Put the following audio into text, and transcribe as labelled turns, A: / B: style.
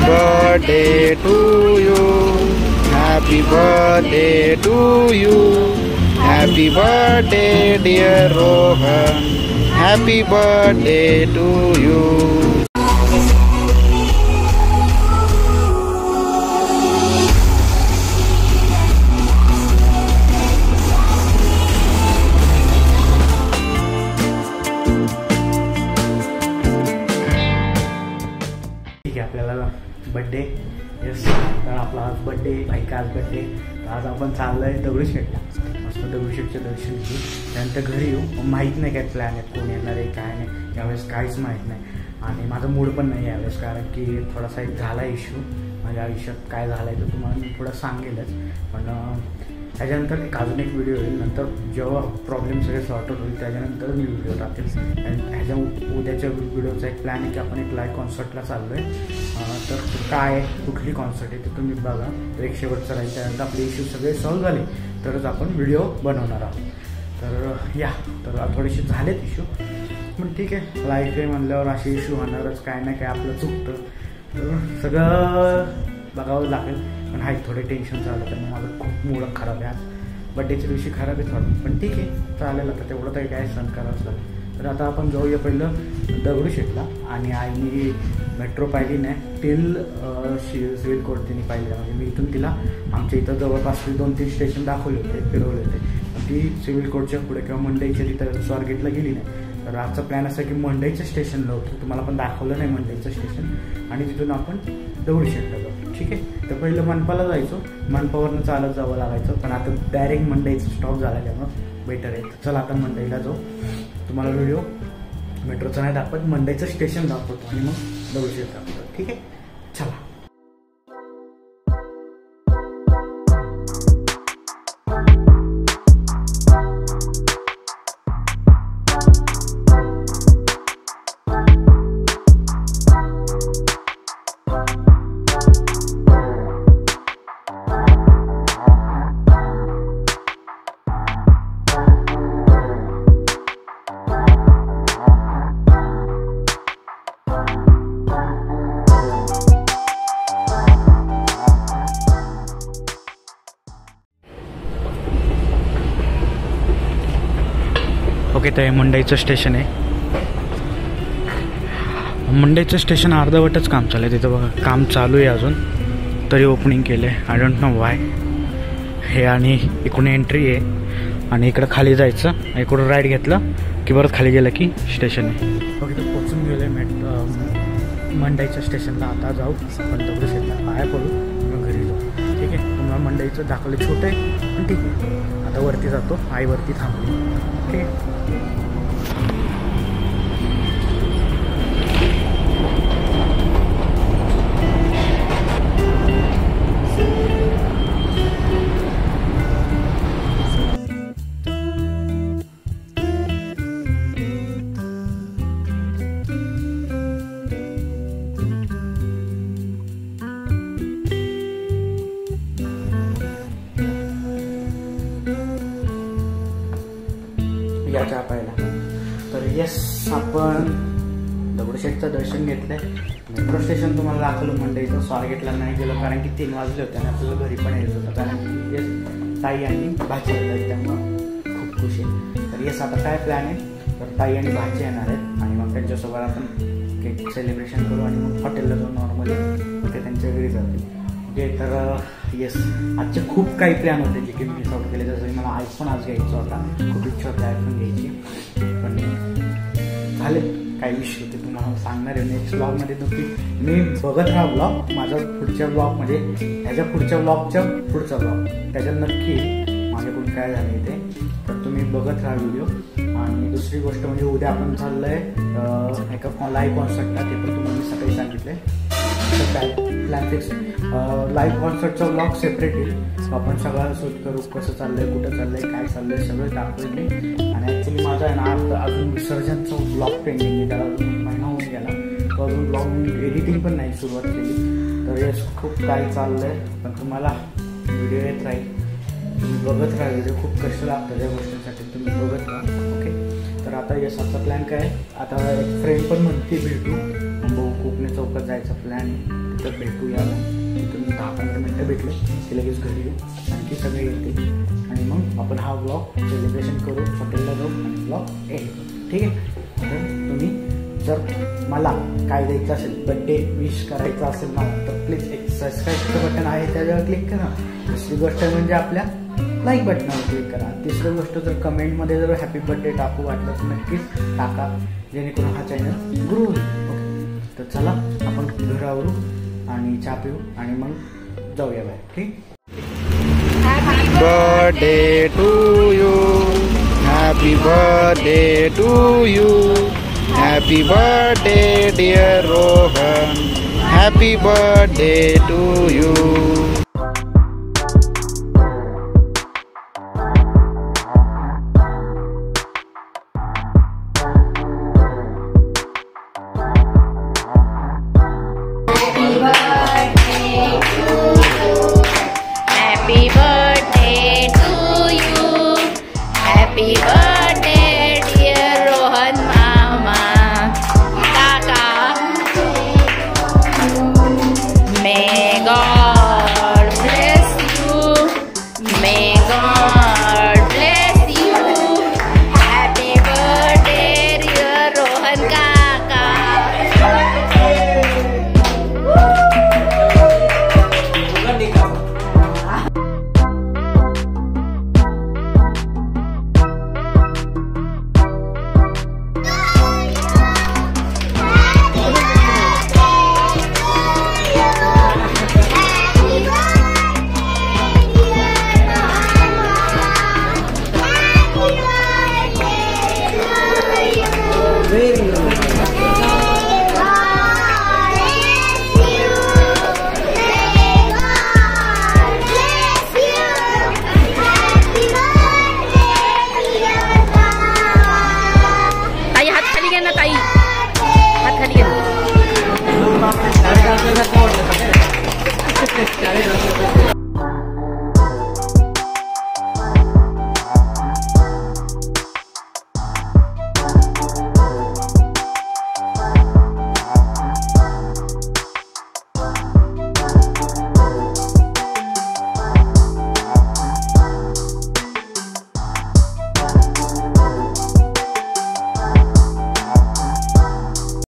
A: birthday to you. Happy birthday to you. Happy birthday dear Rohan. Happy birthday to you.
B: आपल्याला birthday yes तर आपला आज birthday भाईका आज birthday आज आपण चाललोय दगडूशेठला मस्त दगडूशेठचं दर्शन घेऊ त्यानंतर घरी येऊ माहीत नाही काय प्लॅन आहे कोण येणार आहे काय नाही यावेळेस काहीच माहीत नाही आणि माझा मूड पण नाही यावेळेस कारण की थोडासा एक झाला इश्यू माझ्या आयुष्यात काय झालं आहे तर तुम्हाला मी थोडं सांगेलच पण त्याच्यानंतर अजून एक व्हिडिओ येईल नंतर जेव्हा प्रॉब्लेम सगळे सॉर्ट आउट होईल त्याच्यानंतर मी व्हिडिओ टाकेल आणि ह्याच्या उद्याच्या व्हिडिओचा एक प्लॅन आहे की आपण एक लाईव्ह कॉन्सर्टला चाललो आहे तर काय कुठली कॉन्सर्ट आहे ते तुम्ही बघा तर एक शेवटचं राहील त्यानंतर आपले इश्यू सगळे सॉल्व्ह झाले तरच आपण व्हिडिओ बनवणार आहोत तर या तर थोडेसे झालेत इश्यू पण ठीक आहे लाईफ आहे म्हणल्यावर असे इश्यू होणारच काय ना काय आपलं चुकतं सगळं बघावं लागेल पण हाय थोडे टेन्शन झालं त्यामुळे माझं खूप मूड खराब आहे आज बड्डेच्या दिवशी खराब आहे थोडं पण ठीक आहे चालेल आता तेवढं तरी काय सहन करावंच लागेल तर आता आपण जाऊया पहिलं दगडूशेठला आणि आईने मेट्रो पाहिली नाही टिल सिव्हिल कोर्ट तिने पाहिली म्हणजे मी इथून तिला आमच्या इथं जवळपास 2-3 स्टेशन दाखवले होते फिरवले होते ती सिव्हिल कोर्टच्या पुढे किंवा मंडईच्या तिथं स्वारगेटला गेली नाही तर आजचा प्लॅन असा की मंडईचं स्टेशनला होतं तुम्हाला पण दाखवलं नाही मंडईचं स्टेशन आणि तिथून आपण दगडूशेठला जाऊ ठीक आहे तर पहिलं मनपाला जायचो मनपावरनं चालत जावं लागायचं पण आता डायरेक्ट मंडईचं स्टॉप झाला त्यामुळं बेटर आहे चला आता मंडईला जाऊ तुम्हाला व्हिडिओ मेट्रोचं नाही दाखवत मंडईचं स्टेशन दाखवतो आणि मग दगडूशेठ दाखवतो ठीक आहे चला ओके तर हे मंडईचं स्टेशन आहे मंडईचं स्टेशन अर्धवटच काम चालू आहे तिथं बघा काम चालू आहे अजून तरी ओपनिंग केलं आहे आय डोंट नो वाय हे आणि इकडून एंट्री आहे आणि इकडं खाली जायचं इकडून राईट घेतलं की परत खाली गेलं की स्टेशन आहे ओके तर पोचून गेलं आहे मंडईच्या स्टेशनला आता जाऊ आपण दगडूशेठला पाया पडू मग घरी जाऊ ठीक आहे तुम्हाला मंडईचं दाखवलं छोटं आहे पण ठीक आहे आता वरती जातो आई वरती थांबली ठीक आहे चहा पाहिला तर येस आपण दगडूशेठचं दर्शन घेतलंय मेट्रो स्टेशन तुम्हाला दाखवलं मंडईचं स्वारगेटला नाही गेलो कारण की 3 वाजले होते आणि आपल्याला घरी पण यायचं होतं कारण की येस ताई आणि भाची येतात त्यामुळं खूप खुश आहे तर येस आता काय प्लॅन आहे तर ताई आणि भाची येणार आहेत आणि मग त्यांच्यासोबत आपण केक सेलिब्रेशन करू आणि मग हॉटेलला जाऊन नॉर्मली ते त्यांच्या घरी जातील ओके तर येस आजचे खूप काही प्लॅन होते जे की मी मिस आउट केले जसं मला आयफोन आज घ्यायचा होता खूप इच्छा होती आयफोन घ्यायची पण झाले काही विषय होते तुम्हाला सांगणार आहे नेक्स्ट ब्लॉगमध्ये नक्की मी बघत राहा ब्लॉग माझा पुढच्या ब्लॉग म्हणजे ह्याच्या पुढच्या ब्लॉगच्या पुढचा ब्लॉग त्याच्यात नक्की माझ्याकडून काय झाले ते तर तुम्ही बघत राहा व्हिडिओ आणि दुसरी गोष्ट म्हणजे उद्या आपण चाललं आहे एका लाईव्ह कॉन्सर्टला ते पण तुम्हाला मी सकाळी सांगितलं आहे काय प्लॅन फिक्स लाईव्ह कॉन्सर्टचा ब्लॉग सेपरेट येईल आपण सगळं शूट करू कसं चाललंय कुठं चाललंय काय चाललंय सगळं टाकतोय मी आणि ॲक्च्युली माझा आहे ना आता अजून विसर्जनचा ब्लॉग पेंडिंग आहे त्याला अजून महिना होऊन गेला तो अजून ब्लॉग एडिटिंग पण नाही सुरुवात केली तर येस खूप काही चाललंय पण तुम्हाला व्हिडिओ येत राहील तुम्ही बघत राहा व्हिडिओ खूप कष्ट लागतं त्या गोष्टींसाठी तुम्ही बघत राहा ओके तर आता येस आजचा प्लॅन काय आता एक फ्रेंड पण म्हणते भेटू बघू कोकणी चौकात जायचा प्लॅन आहे, तिथं भेटूया. तिथून 10-15 मिनटं भेटले की लगेच घरी येऊ, आणखी सगळे येतील आणि मग आपण हा ब्लॉग सेलिब्रेशन करू, हॉटेलला जाऊ आणि ब्लॉग एंड करू. ठीक आहे. तर तुम्ही जर मला काय द्यायचं असेल, बड्डे विश करायचं असेल मला, तर प्लीज एक सबस्क्राईबचं बटन आहे त्याच्यावर क्लिक करा. दुसरी गोष्ट म्हणजे आपल्या लाईक बटनावर क्लिक करा. तिसरी गोष्ट जर कमेंटमध्ये जर हॅपी बर्थडे टाकू वाटलं तर नक्कीच टाका, जेणेकरून हा चॅनल ग्रो होईल. ओके. तर चला आपण घरावरू आणि चहा पिऊ आणि मग जाऊया बाहेर. ठीक.
A: Birthday to you, happy birthday to you, happy birthday dear Rohan, happy birthday to you.